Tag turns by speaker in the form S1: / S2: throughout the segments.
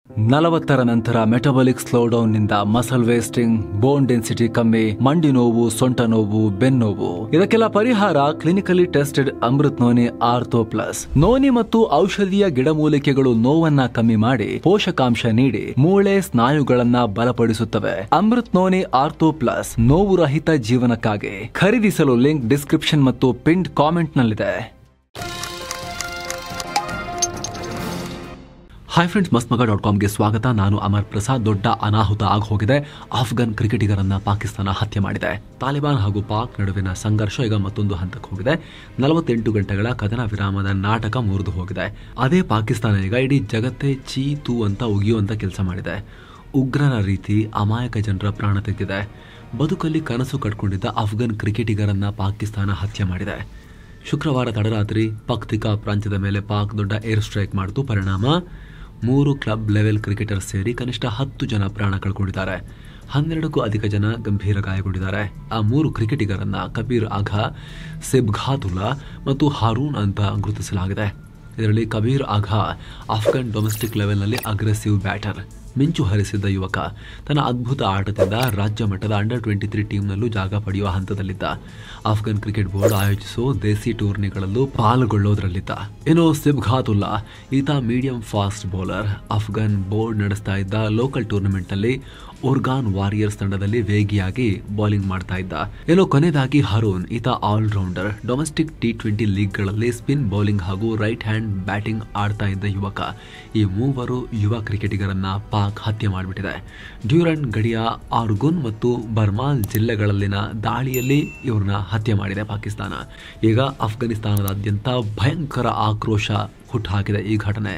S1: 40ರ ನಂತರ ಮೆಟಬಾಲಿಕ್ ಸ್ಲೋಡೌನ್ನಿಂದ muscle wasting, bone density ಕಮ್ಮಿ, ಮಂಡಿ ನೋವು, ಸೊಂಟ ನೋವು, ಬೆನ್ನೋವು ಇದಕ್ಕೆಲ್ಲ ಪರಿಹಾರ clinically tested Amrit noni ortho plus. Noni ಮತ್ತು ಔಷಧೀಯ ಗಿಡಮೂಲಿಕೆಗಳು ನೋವನ್ನ ಕಮ್ಮಿ ಮಾಡಿ ಪೋಷಕಾಂಶ ನೀಡಿ ಮೂಳೆ ಸ್ನಾಯುಗಳನ್ನ ಬಲಪಡಿಸುತ್ತವೆ. ಅಮೃತ್ ನೋನಿ ಆರ್ಥೋ ಪ್ಲಸ್ ನೋವು ರಹಿತ ಜೀವನಕ್ಕಾಗಿ. ಖರೀದಿಸಲು ಲಿಂಕ್ ಡಿಸ್ಕ್ರಿಪ್ಷನ್ ಮತ್ತು ಪಿನ್ಡ್ ಕಾಮೆಂಟ್ ನಲ್ಲಿದೆ. ಹಾಯ್ ಫ್ರೆಂಡ್ಸ್, mastmaga.comಗೆ ಸ್ವಾಗತ. ನಾನು ಅಮರ್ ಪ್ರಸಾದ್. ದೊಡ್ಡ ಅನಾಹುತ ಆಗೋಗಿದೆ. ಆಫ್ಘನ್ ಕ್ರಿಕೆಟಿಗರನ್ನ ಪಾಕಿಸ್ತಾನ ಹತ್ಯೆ ಮಾಡಿದೆ. ತಾಲಿಬಾನ್ ಹಾಗೂ ಪಾಕ್ ನಡುವಿನ ಸಂಘರ್ಷ ಈಗ ಮತ್ತೊಂದು ಹಂತಕ್ಕೆ ಹೋಗಿದೆ. 48 ಗಂಟೆಗಳ ಕದನ ವಿರಾಮದ ನಾಟಕ ಮುರಿದು ಹೋಗಿದೆ. ಅದೇ ಪಾಕಿಸ್ತಾನ ಈಗ ಇಡೀ ಜಗತ್ತೇ ಚೀ ತೂ ಅಂತ ಉಗಿಯುವಂತ ಕೆಲಸ ಮಾಡಿದೆ. ಉಗ್ರರ ರೀತಿ ಅಮಾಯಕ ಜನರ ಪ್ರಾಣ ತೆಗೆದಿದೆ. ಬದುಕಲ್ಲಿ ಕನಸು ಕಟ್ಕೊಂಡಿದ್ದ ಆಫ್ಘನ್ ಕ್ರಿಕೆಟಿಗರನ್ನ ಪಾಕಿಸ್ತಾನ ಹತ್ಯೆ ಮಾಡಿದೆ. ಶುಕ್ರವಾರ ತಡರಾತ್ರಿ ಪಕ್ತಿಕಾ ಪ್ರಾಂತ್ಯದ ಮೇಲೆ ಪಾಕ್ ದೊಡ್ಡ ಏರ್ ಸ್ಟ್ರೈಕ್ ಮಾಡಿತು. ಪರಿಣಾಮ 3 ಕ್ಲಬ್ ಲೆವೆಲ್ ಕ್ರಿಕೆಟರ್ ಸೇರಿ ಕನಿಷ್ಠ 10 ಜನ ಪ್ರಾಣ ಕಳ್ಕೊಂಡಿದ್ದಾರೆ. 12ಕ್ಕೂ ಅಧಿಕ ಜನ ಗಂಭೀರ ಗಾಯಗೊಂಡಿದ್ದಾರೆ. ಆ 3 ಕ್ರಿಕೆಟಿಗರನ್ನ ಕಬೀರ್ ಆಗಾ, ಸಿಬ್ಘಾತುಲ್ಲಾ ಮತ್ತು ಹಾರೂನ್ ಅಂತ ಗುರುತಿಸಲಾಗಿದೆ. ಇದರಲ್ಲಿ ಕಬೀರ್ ಆಗಾ ಆಫ್ಘನ್ ಡೊಮೆಸ್ಟಿಕ್ ಲೆವೆಲ್ನಲ್ಲಿ ಅಗ್ರೆಸಿವ್ ಬ್ಯಾಟರ್, ಮಿಂಚು ಹರಿಸಿದ್ದ ಯುವಕ. ತನ್ನ ಅದ್ಭುತ ಆಟದಿಂದ ರಾಜ್ಯ ಮಟ್ಟದ ಅಂಡರ್ 23 ಟೀಮ್ನಲ್ಲೂ ಜಾಗ ಪಡೆಯುವ ಹಂತದಲ್ಲಿದ್ದ. ಆಫ್ಘನ್ ಕ್ರಿಕೆಟ್ ಬೋರ್ಡ್ ಆಯೋಜಿಸೋ ದೇಸಿ ಟೂರ್ನಿಗಳಲ್ಲೂ ಪಾಲ್ಗೊಳ್ಳೋದ್ರಲ್ಲಿದ್ದ. ಇನ್ನು ಸಿಬ್ಘಾತುಲ್ಲಾ ಈತ medium fast bowler. Afghan board ನಡೆಸ್ತಾ ಇದ್ದ ಲೋಕಲ್ ಟೂರ್ನಮೆಂಟ್ನಲ್ಲಿ ಓರ್ಗಾನ್ ವಾರಿಯರ್ಸ್ ತಂಡದಲ್ಲಿ ವೇಗಿಯಾಗಿ ಬೌಲಿಂಗ್ ಮಾಡ್ತಾ ಇದ್ದ. ಇನ್ನು ಕೊನೆಯದಾಗಿ ಹರೂನ್ ಈತ ಆಲ್ರೌಂಡರ್. ಡೊಮೆಸ್ಟಿಕ್ T20 ಲೀಗ್ಗಳಲ್ಲಿ ಸ್ಪಿನ್ ಬೌಲಿಂಗ್ ಹಾಗೂ ರೈಟ್ ಹ್ಯಾಂಡ್ ಬ್ಯಾಟಿಂಗ್ ಆಡ್ತಾ ಇದ್ದ ಯುವಕ. ಈ 3 ಯುವ ಕ್ರಿಕೆಟಿಗರನ್ನ ಪಾಕ್ ಹತ್ಯೆ ಮಾಡಿಬಿಟ್ಟಿದೆ. ಡ್ಯೂರಂಡ್ ಗಡಿಯ ಆರ್ಗುನ್ ಮತ್ತು ಬರ್ಮಾಲ್ ಜಿಲ್ಲೆಗಳಲ್ಲಿನ ದಾಳಿಯಲ್ಲಿ ಇವ್ರನ್ನ ಹತ್ಯೆ ಮಾಡಿದೆ ಪಾಕಿಸ್ತಾನ. ಈಗ ಅಫ್ಘಾನಿಸ್ತಾನದಾದ್ಯಂತ ಭಯಂಕರ ಆಕ್ರೋಶ ಹುಟ್ಟುಹಾಕಿದೆ ಈ ಘಟನೆ.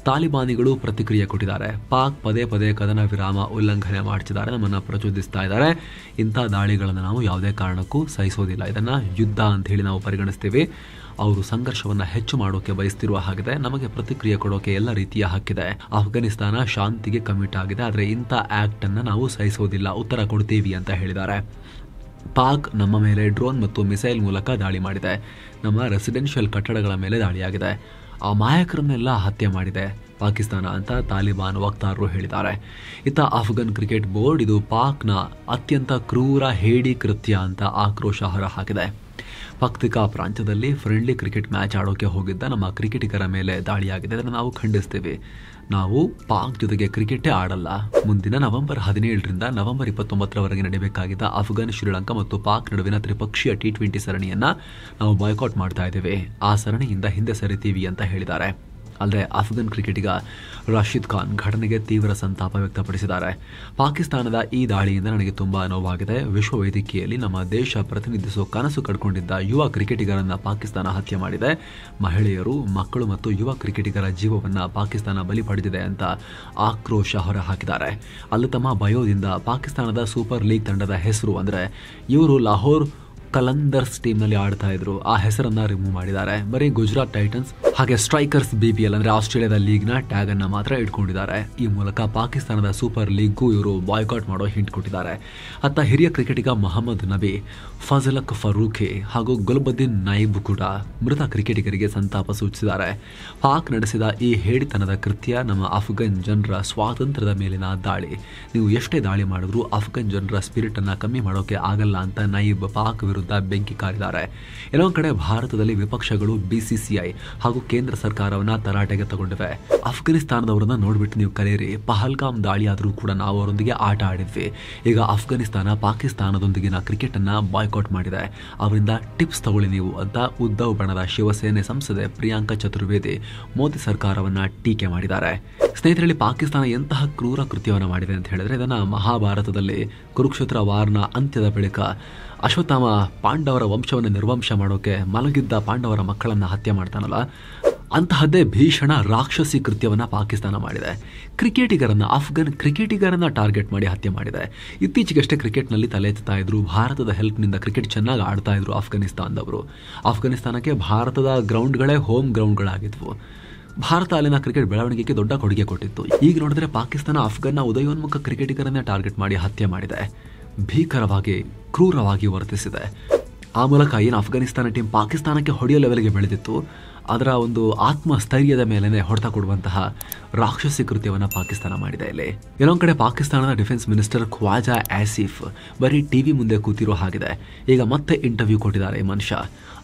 S1: ತಾಲಿಬಾನಿಗಳು ಪ್ರತಿಕ್ರಿಯೆ ಕೊಟ್ಟಿದ್ದಾರೆ. ಪಾಕ್ ಪದೇ ಪದೇ ಕದನ ವಿರಾಮ ಉಲ್ಲಂಘನೆ ಮಾಡ್ತಿದ್ದಾರೆ, ನಮ್ಮನ್ನ ಪ್ರಚೋದಿಸ್ತಾ ಇದ್ದಾರೆ. ಇಂಥ ದಾಳಿಗಳನ್ನು ನಾವು ಯಾವುದೇ ಕಾರಣಕ್ಕೂ ಸಹಿಸೋದಿಲ್ಲ. ಇದನ್ನ ಯುದ್ಧ ಅಂತ ಹೇಳಿ ನಾವು ಪರಿಗಣಿಸ್ತೀವಿ. ಅವರು ಸಂಘರ್ಷವನ್ನ ಹೆಚ್ಚು ಮಾಡೋಕೆ ಬಯಸ್ತಿರುವ ಹಾಗಿದೆ. ನಮಗೆ ಪ್ರತಿಕ್ರಿಯೆ ಕೊಡೋಕೆ ಎಲ್ಲ ರೀತಿಯ ಹಕ್ಕಿದೆ. ಅಫ್ಘಾನಿಸ್ತಾನ ಶಾಂತಿಗೆ ಕಮಿಟ್ ಆಗಿದೆ, ಆದರೆ ಇಂಥ ಆಕ್ಟ್ ಅನ್ನ ನಾವು ಸಹಿಸೋದಿಲ್ಲ, ಉತ್ತರ ಕೊಡ್ತೀವಿ ಅಂತ ಹೇಳಿದ್ದಾರೆ. ಪಾಕ್ ನಮ್ಮ ಮೇಲೆ ಡ್ರೋನ್ ಮತ್ತು ಮಿಸೈಲ್ ಮೂಲಕ ದಾಳಿ ಮಾಡಿದೆ. ನಮ್ಮ ರೆಸಿಡೆನ್ಷಿಯಲ್ ಕಟ್ಟಡಗಳ ಮೇಲೆ ದಾಳಿಯಾಗಿದೆ. ಅಮಾಯಕರನ್ನೆಲ್ಲ ಹತ್ಯೆ ಮಾಡಿದೆ ಪಾಕಿಸ್ತಾನ ಅಂತ ತಾಲಿಬಾನ್ ವಕ್ತಾರರು ಹೇಳಿದ್ದಾರೆ. ಇತ್ತ ಆಫ್ಘನ್ ಕ್ರಿಕೆಟ್ ಬೋರ್ಡ್ ಇದು ಪಾಕ್ನ ಅತ್ಯಂತ ಕ್ರೂರ ಹೇಡಿ ಕೃತ್ಯ ಅಂತ ಆಕ್ರೋಶ ಹೊರಹಾಕಿದೆ. ಪಕ್ತಿಕಾ ಪ್ರಾಂತ್ಯದಲ್ಲಿ ಫ್ರೆಂಡ್ಲಿ ಕ್ರಿಕೆಟ್ ಮ್ಯಾಚ್ ಆಡೋಕೆ ಹೋಗಿದ್ದ ನಮ್ಮ ಕ್ರಿಕೆಟಿಗರ ಮೇಲೆ ದಾಳಿಯಾಗಿದೆ. ಅದನ್ನು ನಾವು ಖಂಡಿಸ್ತೀವಿ. ನಾವು ಪಾಕ್ ಜೊತೆಗೆ ಕ್ರಿಕೆಟೇ ಆಡಲ್ಲ. ಮುಂದಿನ ನವೆಂಬರ್ 17ರಿಂದ ನವೆಂಬರ್ 29ರವರೆಗೆ ನಡೆಯಬೇಕಾಗಿದ್ದ ಆಫ್ಘನ್, ಶ್ರೀಲಂಕಾ ಮತ್ತು ಪಾಕ್ ನಡುವಿನ ತ್ರಿಪಕ್ಷೀಯ T20 ಸರಣಿಯನ್ನ ನಾವು ಬಾಯ್ಕಾಟ್ ಮಾಡ್ತಾ ಇದ್ದೇವೆ. ಆ ಸರಣಿಯಿಂದ ಹಿಂದೆ ಸರಿತೀವಿ ಅಂತ ಹೇಳಿದ್ದಾರೆ. ಅಲ್ಲದೆ ಆಫ್ಘನ್ ಕ್ರಿಕೆಟಿಗ ರಾಶಿದ್ ಖಾನ್ ಘಟನೆಗೆ ತೀವ್ರ ಸಂತಾಪ ವ್ಯಕ್ತಪಡಿಸಿದ್ದಾರೆ. ಪಾಕಿಸ್ತಾನದ ಈ ದಾಳಿಯಿಂದ ನನಗೆ ತುಂಬಾ ನೋವಾಗಿದೆ. ವಿಶ್ವ ವೇದಿಕೆಯಲ್ಲಿ ನಮ್ಮ ದೇಶ ಪ್ರತಿನಿಧಿಸುವ ಕನಸು ಕಟ್ಕೊಂಡಿದ್ದ ಯುವ ಕ್ರಿಕೆಟಿಗರನ್ನ ಪಾಕಿಸ್ತಾನ ಹತ್ಯೆ ಮಾಡಿದೆ. ಮಹಿಳೆಯರು, ಮಕ್ಕಳು ಮತ್ತು ಯುವ ಕ್ರಿಕೆಟಿಗರ ಜೀವವನ್ನ ಪಾಕಿಸ್ತಾನ ಬಲಿ ಪಡೆದಿದೆ ಅಂತ ಆಕ್ರೋಶ ಹೊರಹಾಕಿದ್ದಾರೆ. ಅಲ್ಲಿ ತಮ್ಮ ಬಯೋದಿಂದ ಪಾಕಿಸ್ತಾನದ ಸೂಪರ್ ಲೀಗ್ ತಂಡದ ಹೆಸರು ಅಂದ್ರೆ ಇವರು ಲಾಹೋರ್ ಕಲಂದರ್ಸ್ ಟೀಮ್ನಲ್ಲಿ ಆಡ್ತಾ ಇದ್ರು, ಆ ಹೆಸರನ್ನ ರಿಮೂವ್ ಮಾಡಿದ್ದಾರೆ. ಬರೀ ಗುಜರಾತ್ ಟೈಟನ್ಸ್ ಹಾಗೆ ಸ್ಟ್ರೈಕರ್ಸ್ BPL ಅಂದ್ರೆ ಆಸ್ಟ್ರೇಲಿಯಾದ ಲೀಗ್ನ ಟ್ಯಾಗ್ ಅನ್ನ ಮಾತ್ರ ಇಟ್ಕೊಂಡಿದ್ದಾರೆ. ಈ ಮೂಲಕ ಪಾಕಿಸ್ತಾನದ ಸೂಪರ್ ಲೀಗ್ಗೂ ಇವರು ಬಾಯ್ಕಾಟ್ ಮಾಡೋ ಹಿಂಟ್ ಕೊಟ್ಟಿದ್ದಾರೆ. ಅತ್ತ ಹಿರಿಯ ಕ್ರಿಕೆಟಿಗ ಮೊಹಮ್ಮದ್ ನಬಿ, ಫಜಲಕ್ ಫರೂಖಿ ಹಾಗೂ ಗುಲ್ಬುದ್ದೀನ್ ನೈಬ್ ಕೂಡ ಮೃತ ಕ್ರಿಕೆಟಿಗರಿಗೆ ಸಂತಾಪ ಸೂಚಿಸಿದ್ದಾರೆ. ಪಾಕ್ ನಡೆಸಿದ ಈ ಹೇಡಿತನದ ಕೃತ್ಯ ನಮ್ಮ ಆಫ್ಘನ್ ಜನರ ಸ್ವಾತಂತ್ರ್ಯದ ಮೇಲಿನ ದಾಳಿ. ನೀವು ಎಷ್ಟೇ ದಾಳಿ ಮಾಡಿದ್ರೂ ಆಫ್ಘನ್ ಜನರ ಸ್ಪಿರಿಟ್ ಅನ್ನ ಕಮ್ಮಿ ಮಾಡೋಕೆ ಆಗಲ್ಲ ಅಂತ ನೈಬ್ ಪಾಕ್ ವಿರುದ್ಧ ಬೆಂಕಿ ಕಾರಿದ್ದಾರೆ. ಇನ್ನೊಂದು ಕಡೆ ಭಾರತದಲ್ಲಿ ವಿಪಕ್ಷಗಳು BCCI ಹಾಗೂ ಕೇಂದ್ರ ಸರ್ಕಾರವನ್ನ ತರಾಟೆಗೆ ತಗೊಂಡಿವೆ. ಅಫ್ಘಾನಿಸ್ತಾನದವರನ್ನ ನೋಡ್ಬಿಟ್ಟು ನೀವು ಕಲಿಯಿರಿ. ಪಹಲ್ಗಾಮ್ ದಾಳಿ ಆದ್ರೂ ಕೂಡ ನಾವು ಅವರೊಂದಿಗೆ ಆಟ ಆಡಿದ್ವಿ. ಈಗ ಅಫ್ಘಾನಿಸ್ತಾನ ಪಾಕಿಸ್ತಾನದೊಂದಿಗಿನ ಕ್ರಿಕೆಟ್ ಅನ್ನ ಬಾಯ್ಕಾಟ್ ಮಾಡಿದೆ. ಅವರಿಂದ ಟಿಪ್ಸ್ ತಗೊಳ್ಳಿ ನೀವು ಅಂತ ಉದ್ಧವ್ ಬಣದ ಶಿವಸೇನೆ ಸಂಸದೆ ಪ್ರಿಯಾಂಕಾ ಚತುರ್ವೇದಿ ಮೋದಿ ಸರ್ಕಾರವನ್ನ ಟೀಕೆ ಮಾಡಿದ್ದಾರೆ. ಸ್ನೇಹಿತರಲ್ಲಿ, ಪಾಕಿಸ್ತಾನ ಎಂತಹ ಕ್ರೂರ ಕೃತ್ಯವನ್ನು ಮಾಡಿದೆ ಅಂತ ಹೇಳಿದ್ರೆ ಇದನ್ನ ಮಹಾಭಾರತದಲ್ಲಿ ಕುರುಕ್ಷೇತ್ರ ವಾರ್ನ ಅಂತ್ಯದ ಬಳಿಕ ಅಶ್ವತ್ಥಾಮ ಪಾಂಡವರ ವಂಶವನ್ನು ನಿರ್ವಂಶ ಮಾಡೋಕೆ ಮಲಗಿದ್ದ ಪಾಂಡವರ ಮಕ್ಕಳನ್ನ ಹತ್ಯೆ ಮಾಡ್ತಾನಲ್ಲ, ಅಂತಹದ್ದೇ ಭೀಷಣ ರಾಕ್ಷಸಿ ಕೃತ್ಯವನ್ನ ಪಾಕಿಸ್ತಾನ ಮಾಡಿದೆ. ಕ್ರಿಕೆಟಿಗರನ್ನ, ಆಫ್ಘನ್ ಕ್ರಿಕೆಟಿಗರನ್ನ ಟಾರ್ಗೆಟ್ ಮಾಡಿ ಹತ್ಯೆ ಮಾಡಿದೆ. ಇತ್ತೀಚೆಗಷ್ಟೇ ಕ್ರಿಕೆಟ್ನಲ್ಲಿ ತಲೆ ಎತ್ತಾ ಇದ್ರು. ಭಾರತದ ಹೆಲ್ಪ್ನಿಂದ ಕ್ರಿಕೆಟ್ ಚೆನ್ನಾಗಿ ಆಡ್ತಾ ಇದ್ರು ಅಫ್ಘಾನಿಸ್ತಾನದವರು. ಅಫ್ಘಾನಿಸ್ತಾನಕ್ಕೆ ಭಾರತದ ಗ್ರೌಂಡ್ಗಳೇ ಹೋಮ್ ಗ್ರೌಂಡ್ಗಳಾಗಿದ್ವು. ಭಾರತ ಅಲ್ಲಿನ ಕ್ರಿಕೆಟ್ ಬೆಳವಣಿಗೆಗೆ ದೊಡ್ಡ ಕೊಡುಗೆ ಕೊಟ್ಟಿತ್ತು. ಈಗ ನೋಡಿದ್ರೆ ಪಾಕಿಸ್ತಾನ ಅಫ್ಘನ್ನ ಉದಯೋನ್ಮುಖ ಕ್ರಿಕೆಟಿಗರನ್ನೇ ಟಾರ್ಗೆಟ್ ಮಾಡಿ ಹತ್ಯೆ ಮಾಡಿದೆ. ಭೀಕರವಾಗಿ, ಕ್ರೂರವಾಗಿ ವರ್ತಿಸಿದೆ. ಆ ಮೂಲಕ ಏನು ಅಫ್ಘಾನಿಸ್ತಾನ ಟೀಮ್ ಪಾಕಿಸ್ತಾನಕ್ಕೆ ಹೊಡೆಯೋ ಲೆವೆಲ್ಗೆ ಬೆಳೆದಿತ್ತು, ಅದರ ಒಂದು ಆತ್ಮಸ್ಥೈರ್ಯದ ಮೇಲೆನೆ ಹೊಡೆತ ಕೊಡುವಂತಹ ರಾಕ್ಷಸಿ ಕೃತ್ಯವನ್ನು ಪಾಕಿಸ್ತಾನ ಮಾಡಿದೆ. ಇಲ್ಲಿ ಇನ್ನೊಂದು ಕಡೆ ಪಾಕಿಸ್ತಾನದ ಡಿಫೆನ್ಸ್ ಮಿನಿಸ್ಟರ್ ಖ್ವಾಜಾ ಆಸಿಫ್ ಬರೀ ಟಿವಿ ಮುಂದೆ ಕೂತಿರೋ ಹಾಗಿದೆ. ಈಗ ಮತ್ತೆ ಇಂಟರ್ವ್ಯೂ ಕೊಟ್ಟಿದ್ದಾರೆ ಈ ಮನುಷ್ಯ.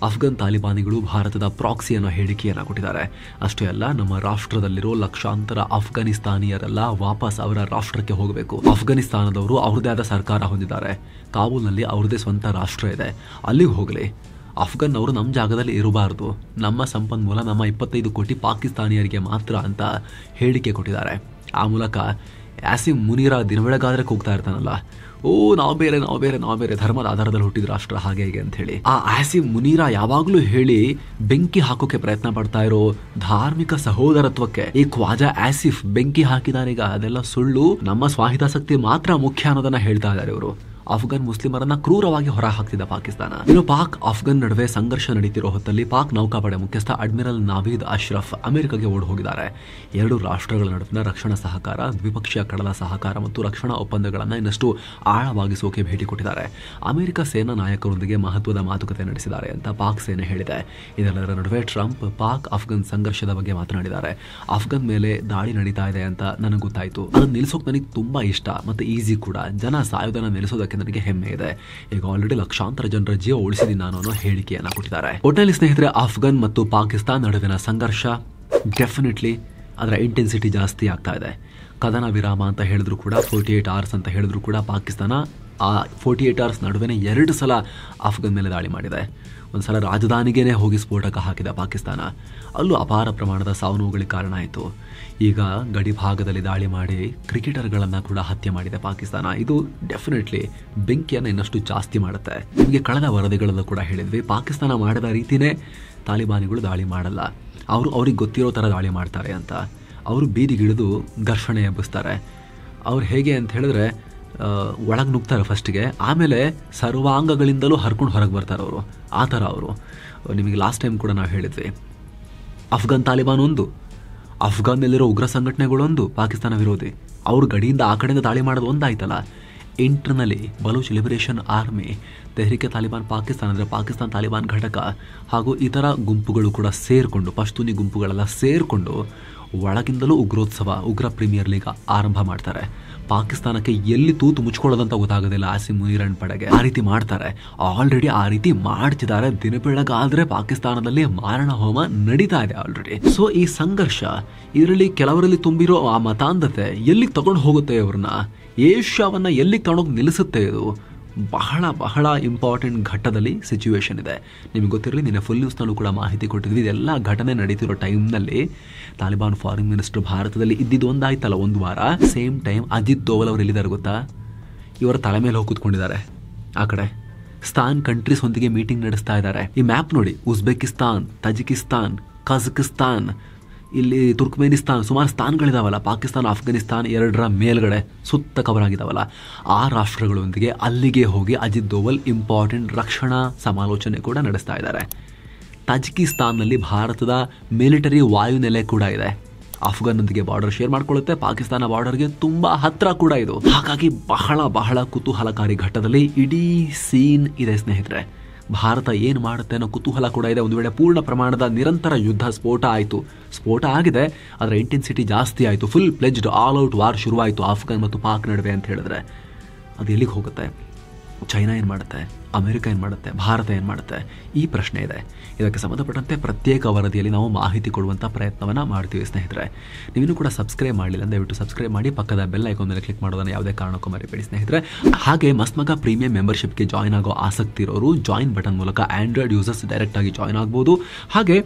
S1: ಅಫ್ಘಾನ್ ತಾಲಿಬಾನಿಗಳು ಭಾರತದ ಪ್ರಾಕ್ಸಿ ಅನ್ನೋ ಹೇಳಿಕೆಯನ್ನು ಕೊಟ್ಟಿದ್ದಾರೆ. ಅಷ್ಟೇ ಅಲ್ಲ, ನಮ್ಮ ರಾಷ್ಟ್ರದಲ್ಲಿರೋ ಲಕ್ಷಾಂತರ ಅಫ್ಘಾನಿಸ್ತಾನಿಯರೆಲ್ಲ ವಾಪಸ್ ಅವರ ರಾಷ್ಟ್ರಕ್ಕೆ ಹೋಗಬೇಕು. ಅಫ್ಘಾನಿಸ್ತಾನದವರು ಅವ್ರದೇ ಆದ ಸರ್ಕಾರ ಹೊಂದಿದ್ದಾರೆ. ಕಾಬೂಲ್ನಲ್ಲಿ ಅವ್ರದೇ ಸ್ವಂತ ರಾಷ್ಟ್ರ ಇದೆ, ಅಲ್ಲಿಗೆ ಹೋಗಲಿ. ಅಫ್ಘಾನ್ ಅವರು ನಮ್ಮ ಜಾಗದಲ್ಲಿ ಇರಬಾರ್ದು, ನಮ್ಮ ಸಂಪನ್ಮೂಲ ನಮ್ಮ 25 ಕೋಟಿ ಪಾಕಿಸ್ತಾನಿಯರಿಗೆ ಮಾತ್ರ ಅಂತ ಹೇಳಿಕೆ ಕೊಟ್ಟಿದ್ದಾರೆ. ಆ ಮೂಲಕ ಆಸಿಮ್ ಮುನೀರ ದಿನ ಬೆಳಗಾದ್ರೆ ಕೂಗ್ತಾ ಇರ್ತಾನಲ್ಲ, ಓ ನಾವು ಬೇರೆ ಧರ್ಮದ ಆಧಾರದಲ್ಲಿ ಹುಟ್ಟಿದ ರಾಷ್ಟ್ರ ಹಾಗೆ ಹೀಗೆ ಅಂತ ಹೇಳಿ. ಆ ಆಸಿಮ್ ಮುನೀರ ಯಾವಾಗಲೂ ಹೇಳಿ ಬೆಂಕಿ ಹಾಕೋಕೆ ಪ್ರಯತ್ನ ಪಡ್ತಾ ಇರೋ ಧಾರ್ಮಿಕ ಸಹೋದರತ್ವಕ್ಕೆ ಈ ಖ್ವಾಜಾ ಆಸಿಫ್ ಬೆಂಕಿ ಹಾಕಿದ್ದಾರೆ. ಈಗ ಅದೆಲ್ಲ ಸುಳ್ಳು, ನಮ್ಮ ಸ್ವಾಹಿತಾಸಕ್ತಿ ಮಾತ್ರ ಮುಖ್ಯ ಅನ್ನೋದನ್ನ ಹೇಳ್ತಾ ಇದ್ದಾರೆ ಇವರು. ಅಫ್ಘಾನ್ ಮುಸ್ಲಿಮರನ್ನ ಕ್ರೂರವಾಗಿ ಹೊರ ಹಾಕ್ತಿದ್ದ ಪಾಕಿಸ್ತಾನ. ಇನ್ನು ಪಾಕ್ ಅಫ್ಘಾನ್ ನಡುವೆ ಸಂಘರ್ಷ ನಡೀತಿರೋ ಹೊತ್ತಲ್ಲಿ ಪಾಕ್ ನೌಕಾಪಡೆ ಮುಖ್ಯಸ್ಥ ಅಡ್ಮಿರಲ್ ನಾವೀದ್ ಅಶ್ರಫ್ ಅಮೆರಿಕಗೆ ಓಡಿ ಹೋಗಿದ್ದಾರೆ. ಎರಡು ರಾಷ್ಟ್ರಗಳ ನಡುವಿನ ರಕ್ಷಣಾ ಸಹಕಾರ, ದ್ವಿಪಕ್ಷೀಯ ಕಡಲ ಸಹಕಾರ ಮತ್ತು ರಕ್ಷಣಾ ಒಪ್ಪಂದಗಳನ್ನು ಇನ್ನಷ್ಟು ಆಳವಾಗಿಸೋಕೆ ಭೇಟಿ ಕೊಟ್ಟಿದ್ದಾರೆ. ಅಮೆರಿಕ ಸೇನಾ ನಾಯಕರೊಂದಿಗೆ ಮಹತ್ವದ ಮಾತುಕತೆ ನಡೆಸಿದ್ದಾರೆ ಅಂತ ಪಾಕ್ ಸೇನೆ ಹೇಳಿದೆ. ಇದೆಲ್ಲದರ ನಡುವೆ ಟ್ರಂಪ್ ಪಾಕ್ ಅಫ್ಘಾನ್ ಸಂಘರ್ಷದ ಬಗ್ಗೆ ಮಾತನಾಡಿದ್ದಾರೆ. ಅಫ್ಘಾನ್ ಮೇಲೆ ದಾಳಿ ನಡೀತಾ ಇದೆ ಅಂತ ನನಗೆ ಗೊತ್ತಾಯ್ತು, ಅದನ್ನ ನಿಲ್ಲಿಸೋಕೆ ನನಗೆ ತುಂಬಾ ಇಷ್ಟ ಮತ್ತು ಈಸಿ ಕೂಡ. ಜನ ಸಾಯೋದನ್ನ ನಿಲ್ಲಿಸೋದಕ್ಕೆ ನನಗೆ ಹೆಮ್ಮೆ ಇದೆ. ಈಗ ಆಲ್ರೆಡಿ ಲಕ್ಷಾಂತರ ಜನರ ಜೀವ ಉಳಿಸಿದ್ದೀನಿ ನಾನು ಅನ್ನೋ ಹೇಳಿಕೆಯನ್ನ ಕೊಟ್ಟಿದ್ದಾರೆ. ಒಟ್ಟಿನಲ್ಲಿ ಸ್ನೇಹಿತರೆ, ಅಫ್ಘಾನ್ ಮತ್ತು ಪಾಕಿಸ್ತಾನ ನಡುವಿನ ಸಂಘರ್ಷ ಡೆಫಿನೆಟ್ಲಿ ಅದರ ಇಂಟೆನ್ಸಿಟಿ ಜಾಸ್ತಿ ಆಗ್ತಾ ಇದೆ. ಕದನ ವಿರಾಮ ಅಂತ ಹೇಳಿದ್ರು ಕೂಡ, 48 hours ಅಂತ ಹೇಳಿದ್ರು ಕೂಡ, ಪಾಕಿಸ್ತಾನ ಆ 48 hours ನಡುವೆ 2 ಸಲ ಅಫ್ಘಾನ್ ಮೇಲೆ ದಾಳಿ ಮಾಡಿದೆ. ಒಂದ್ಸಲ ರಾಜಧಾನಿಗೇನೆ ಹೋಗಿ ಸ್ಫೋಟಕ ಹಾಕಿದ ಪಾಕಿಸ್ತಾನ, ಅಲ್ಲೂ ಅಪಾರ ಪ್ರಮಾಣದ ಸಾವು ನೋವುಗಳಿಗೆ ಕಾರಣ ಆಯಿತು. ಈಗ ಗಡಿ ಭಾಗದಲ್ಲಿ ದಾಳಿ ಮಾಡಿ ಕ್ರಿಕೆಟರ್ಗಳನ್ನು ಕೂಡ ಹತ್ಯೆ ಮಾಡಿದೆ ಪಾಕಿಸ್ತಾನ. ಇದು ಡೆಫಿನೆಟ್ಲಿ ಬೆಂಕಿಯನ್ನು ಇನ್ನಷ್ಟು ಜಾಸ್ತಿ ಮಾಡುತ್ತೆ. ನಿಮಗೆ ಕಳೆದ ವರದಿಗಳಲ್ಲೂ ಕೂಡ ಹೇಳಿದ್ವಿ, ಪಾಕಿಸ್ತಾನ ಮಾಡಿದ ರೀತಿಯೇ ತಾಲಿಬಾನಿಗಳು ದಾಳಿ ಮಾಡಲ್ಲ. ಅವ್ರಿಗೆ ಗೊತ್ತಿರೋ ಥರ ದಾಳಿ ಮಾಡ್ತಾರೆ ಅಂತ. ಅವರು ಬೀದಿಗಿಳಿದು ಘರ್ಷಣೆ ಎಬ್ಬಿಸ್ತಾರೆ. ಅವ್ರು ಹೇಗೆ ಅಂತ ಹೇಳಿದ್ರೆ ಒಳಗೆ ನುಗ್ತಾರೆ ಫಸ್ಟಿಗೆ, ಆಮೇಲೆ ಸರ್ವಾಂಗಗಳಿಂದಲೂ ಹರ್ಕೊಂಡು ಹೊರಗೆ ಬರ್ತಾರೆ ಅವರು. ಆ ಥರ ಅವರು. ನಿಮಗೆ ಲಾಸ್ಟ್ ಟೈಮ್ ಕೂಡ ನಾವು ಹೇಳಿದ್ವಿ, ಅಫ್ಘಾನ್ ತಾಲಿಬಾನ್ ಒಂದು, ಅಫ್ಘಾನ್ನಲ್ಲಿರೋ ಉಗ್ರ ಸಂಘಟನೆಗಳೊಂದು ಪಾಕಿಸ್ತಾನ ವಿರೋಧಿ, ಅವ್ರ ಗಡಿಯಿಂದ ಆ ಕಡೆಯಿಂದ ದಾಳಿ ಮಾಡೋದು ಒಂದಾಯ್ತಲ್ಲ. Internally Baloch liberation army, Tehrik e Taliban Pakistan ಅಂದರೆ ಪಾಕಿಸ್ತಾನ ತಾಲಿಬಾನ್ ಘಟಕ ಹಾಗೂ ಇತರ ಗುಂಪುಗಳು ಕೂಡ ಸೇರಿಕೊಂಡು, ಪಶ್ತೂನಿ ಗುಂಪುಗಳೆಲ್ಲ ಸೇರಿಕೊಂಡು ಒಳಗಿಂದಲೂ ಉಗ್ರೋತ್ಸವ, ಉಗ್ರ ಪ್ರೀಮಿಯರ್ ಲೀಗ್ ಆರಂಭ ಮಾಡ್ತಾರೆ. ಪಾಕಿಸ್ತಾನಕ್ಕೆ ಎಲ್ಲಿ ತೂತು ಮುಚ್ಕೊಳ್ಳೋದಂತ ಗೊತ್ತಾಗೋದಿಲ್ಲ ಆಸಿಮ್ ಮುನೀರನ್ ಪಡೆಗೆ. ಆ ರೀತಿ ಮಾಡ್ತಾರೆ, ಆಲ್ರೆಡಿ ಆ ರೀತಿ ಮಾಡ್ತಿದ್ದಾರೆ. ದಿನ ಬೆಳಗಾದ್ರೆ ಪಾಕಿಸ್ತಾನದಲ್ಲಿ ಮಾರಣ ಹೋಮ ನಡೀತಾ ಇದೆ ಆಲ್ರೆಡಿ. ಸೊ ಈ ಸಂಘರ್ಷ, ಇದರಲ್ಲಿ ಕೆಲವರಲ್ಲಿ ತುಂಬಿರೋ ಆ ಮತಾಂಧತೆ ಎಲ್ಲಿಗೆ ತಗೊಂಡು ಹೋಗುತ್ತೆ ಇವ್ರನ್ನ, ಏಷ್ಯಾವನ್ನ ಎಲ್ಲಿಗೆ ತಗೊಂಡೋಗಿ ನಿಲ್ಲಿಸುತ್ತೆ, ಇದು ಬಹಳ ಬಹಳ ಇಂಪಾರ್ಟೆಂಟ್ ಘಟ್ಟದಲ್ಲಿ ಸಿಚುವೇಶನ್ ಇದೆ. ನಿಮಗೆ ಗೊತ್ತಿರಲಿ, ನಿನ್ನೆ ಫುಲ್ ನ್ಯೂಸ್ನಲ್ಲೂ ಕೂಡ ಮಾಹಿತಿ ಕೊಟ್ಟಿದ್ವಿ. ಇದೆಲ್ಲ ಘಟನೆ ನಡೀತಿರೋ ಟೈಮ್ನಲ್ಲಿ ತಾಲಿಬಾನ್ ಫಾರಿನ್ ಮಿನಿಸ್ಟರ್ ಭಾರತದಲ್ಲಿ ಇದ್ದಿದ್ದು ಒಂದಾಯ್ತಲ್ಲ, 1 ವಾರ. ಸೇಮ್ ಟೈಮ್ ಅಜಿತ್ ದೋವಲ್ ಅವರು ಎಲ್ಲಿದ್ದಾರೆ ಗೊತ್ತಾ, ಇವರ ತಲೆ ಮೇಲೆ ಹೋಗಿ ಕೂತ್ಕೊಂಡಿದ್ದಾರೆ. ಆ ಕಡೆ ಸ್ತಾನ್ ಕಂಟ್ರೀಸ್ ಹೊಂದಿಗೆ ಮೀಟಿಂಗ್ ನಡೆಸ್ತಾ ಇದ್ದಾರೆ. ಈ ಮ್ಯಾಪ್ ನೋಡಿ, ಉಜ್ಬೇಕಿಸ್ತಾನ್, ತಜಿಕಿಸ್ತಾನ್, ಕಜಕಿಸ್ತಾನ್, ಇಲ್ಲಿ ತುರ್ಕ್ಮೇನಿಸ್ತಾನ್, ಸುಮಾರು ಸ್ಥಾನಗಳಿದಾವಲ್ಲ. ಪಾಕಿಸ್ತಾನ, ಅಫ್ಘಾನಿಸ್ತಾನ್ 2ರ ಮೇಲ್ಗಡೆ ಸುತ್ತ ಕವರ್ ಆಗಿದಾವಲ್ಲ. ಆ ರಾಷ್ಟ್ರಗಳೊಂದಿಗೆ ಅಲ್ಲಿಗೆ ಹೋಗಿ ಅಜಿತ್ ದೋವಲ್ ಇಂಪಾರ್ಟೆಂಟ್ ರಕ್ಷಣಾ ಸಮಾಲೋಚನೆ ಕೂಡ ನಡೆಸ್ತಾ ಇದ್ದಾರೆ. ತಜಿಕಿಸ್ತಾನ್ನಲ್ಲಿ ಭಾರತದ ಮಿಲಿಟರಿ ವಾಯುನೆಲೆ ಕೂಡ ಇದೆ. ಅಫ್ಘಾನ್ನೊಂದಿಗೆ ಬಾರ್ಡರ್ ಶೇರ್ ಮಾಡ್ಕೊಳ್ಳುತ್ತೆ. ಪಾಕಿಸ್ತಾನ ಬಾರ್ಡರ್ಗೆ ತುಂಬಾ ಹತ್ರ ಕೂಡ ಇದು. ಹಾಗಾಗಿ ಬಹಳ ಬಹಳ ಕುತೂಹಲಕಾರಿ ಘಟ್ಟದಲ್ಲಿ ಇಡೀ ಸೀನ್ ಇದೆ ಸ್ನೇಹಿತರೆ. ಭಾರತ ಏನು ಮಾಡುತ್ತೆ ಅನ್ನೋ ಕುತೂಹಲ ಕೂಡ ಇದೆ. ಒಂದು ವೇಳೆ ಪೂರ್ಣ ಪ್ರಮಾಣದ ನಿರಂತರ ಯುದ್ಧ ಸ್ಫೋಟ ಆಯಿತು, ಸ್ಫೋಟ ಆಗಿದೆ, ಅದರ ಇಂಟೆನ್ಸಿಟಿ ಜಾಸ್ತಿ ಆಯಿತು, full pledged all out war ಶುರುವಾಯಿತು ಅಫ್ಘಾನ್ ಮತ್ತು ಪಾಕ್ ನಡುವೆ ಅಂತ ಹೇಳಿದ್ರೆ, ಅದು ಎಲ್ಲಿಗೆ ಹೋಗುತ್ತೆ? ಚೈನಾ ಏನು ಮಾಡುತ್ತೆ, ಅಮೆರಿಕ ಏನು ಮಾಡುತ್ತೆ, ಭಾರತ ಏನು ಮಾಡುತ್ತೆ, ಈ ಪ್ರಶ್ನೆ ಇದೆ. ಇದಕ್ಕೆ ಸಂಬಂಧಪಟ್ಟಂತೆ ಪ್ರತ್ಯೇಕ ವರದಿಯಲ್ಲಿ ನಾವು ಮಾಹಿತಿ ಕೊಡುವಂಥ ಪ್ರಯತ್ನವನ್ನು ಮಾಡ್ತೀವಿ ಸ್ನೇಹಿತರೆ. ನೀವಿನ್ನೂ ಕೂಡ ಸಬ್ಸ್ಕ್ರೈಬ್ ಮಾಡಲಿಲ್ಲ, ದಯವಿಟ್ಟು ಸಬ್ಸ್ಕ್ರೈಬ್ ಮಾಡಿ, ಪಕ್ಕದ ಬೆಲ್ ಐಕಾನ್ ಮೇಲೆ ಕ್ಲಿಕ್ ಮಾಡೋದನ್ನು ಯಾವುದೇ ಕಾರಣಕ್ಕೂ ಮರಿಬೇಡಿ ಸ್ನೇಹಿತರೆ. ಹಾಗೆ ಮಸ್ಮಗ ಪ್ರೀಮಿಯಂ ಮೆಂಬರ್ಶಿಪ್ಗೆ ಜಾಯ್ನ್ ಆಗೋ ಆಸಕ್ತಿ ಇರೋರು ಜಾಯಿನ್ ಬಟನ್ ಮೂಲಕ ಆಂಡ್ರಾಯ್ಡ್ ಯೂಸರ್ಸ್ ಡೈರೆಕ್ಟಾಗಿ ಜಾಯ್ನ್ ಆಗ್ಬೋದು. ಹಾಗೆ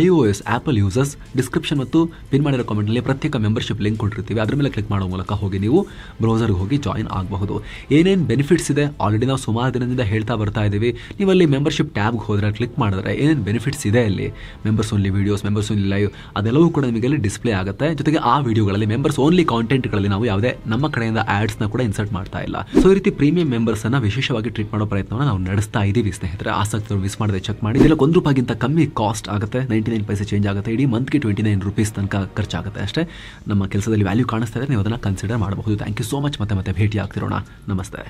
S1: iOS ಆ್ಯಪಲ್ ಯೂಸರ್ಸ್ ಡಿಸ್ಕ್ರಿಪ್ಷನ್ ಮತ್ತು ಪಿನ್ ಮಾಡಿರೋ ಕಾಮೆಂಟ್ನಲ್ಲಿ ಪ್ರತ್ಯೇಕ ಮೆಂಬರ್ಶಿಪ್ ಲಿಂಕ್ ಕೊಟ್ಟಿರ್ತೀವಿ. ಅದರ ಮೇಲೆ ಕ್ಲಿಕ್ ಮಾಡೋ ಮೂಲಕ ಹೋಗಿ ನೀವು ಬ್ರೌಸರ್ಗೆ ಹೋಗಿ ಜಾಯಿನ್ ಆಗಬಹುದು. ಏನೇನು ಬೆನಿಫಿಟ್ಸ್ ಇದೆ ಆಲ್ರೆಡಿ ನಾವು ಸುಮಾರು ದಿನದಿಂದ ಹೇಳ್ತಾ ಬರ್ತಾ ಇದ್ದೀವಿ. ನೀವಲ್ಲಿ ಮೆಂಬರ್ಶಿಪ್ ಟ್ಯಾಬ್ಗೆ ಹೋದರೆ ಕ್ಲಿಕ್ ಮಾಡಿದ್ರೆ ಏನೇನು ಬೆನಿಫಿಟ್ಸ್ ಇದೆ ಅಲ್ಲಿ, members only videos, members only live, ಅದೆಲ್ಲವೂ ಕೂಡ ನಿಮಗೆ ಅಲ್ಲಿ ಡಿಸ್ಪ್ಲೇ ಆಗುತ್ತೆ. ಜೊತೆಗೆ ಆ ವಿಡಿಯೋಗಳಲ್ಲಿ ಮೆಂಬರ್ಸ್ ಓನ್ಲಿ ಕಾಂಟೆಂಟ್ಗಳಲ್ಲಿ ನಾವು ಯಾವುದೇ ನಮ್ಮ ಕಡೆಯಿಂದ ಆ್ಯಡ್ಸ್ನ ಕೂಡ ಇನ್ಸರ್ಟ್ ಮಾಡ್ತಾ ಇಲ್ಲ. ಸೊ ಈ ರೀತಿ ಪ್ರೀಮಿಯಂ ಮೆಂಬರ್ಸನ್ನು ವಿಶೇಷವಾಗಿ ಟ್ರೀಟ್ ಮಾಡೋ ಪ್ರಯತ್ನವನ್ನು ನಾವು ನಡೆಸ್ತಾ ಇದ್ದೀವಿ ಸ್ನೇಹಿತರೆ. ಆಸಕ್ತರು ಮಿಸ್ ಮಾಡದೆ ಚೆಕ್ ಮಾಡಿ. ಇದೆಲ್ಲ ₹1 ಕಮ್ಮಿ ಕಾಸ್ಟ್ ಆಗುತ್ತೆ, 99 ಪೈಸೆ ಚೇಂಜ್ ಆಗುತ್ತೆ. ಇಡೀ ಮಂತ್ಗೆ ₹29 ತನಕ ಖರ್ಚಾಗುತ್ತೆ ಅಷ್ಟೇ. ನಮ್ಮ ಕೆಲಸದಲ್ಲಿ ವ್ಯಾಲ್ಯೂ ಕಾಣಿಸ್ತಾ ಇದ್ರೆ ನೀವು ಅದನ್ನು ಕನ್ಸಿಡರ್ ಮಾಡಬಹುದು. Thank you so much. ಮತ್ತೆ ಭೇಟಿ ಆಗ್ತಿರೋಣ. ನಮಸ್ತೆ.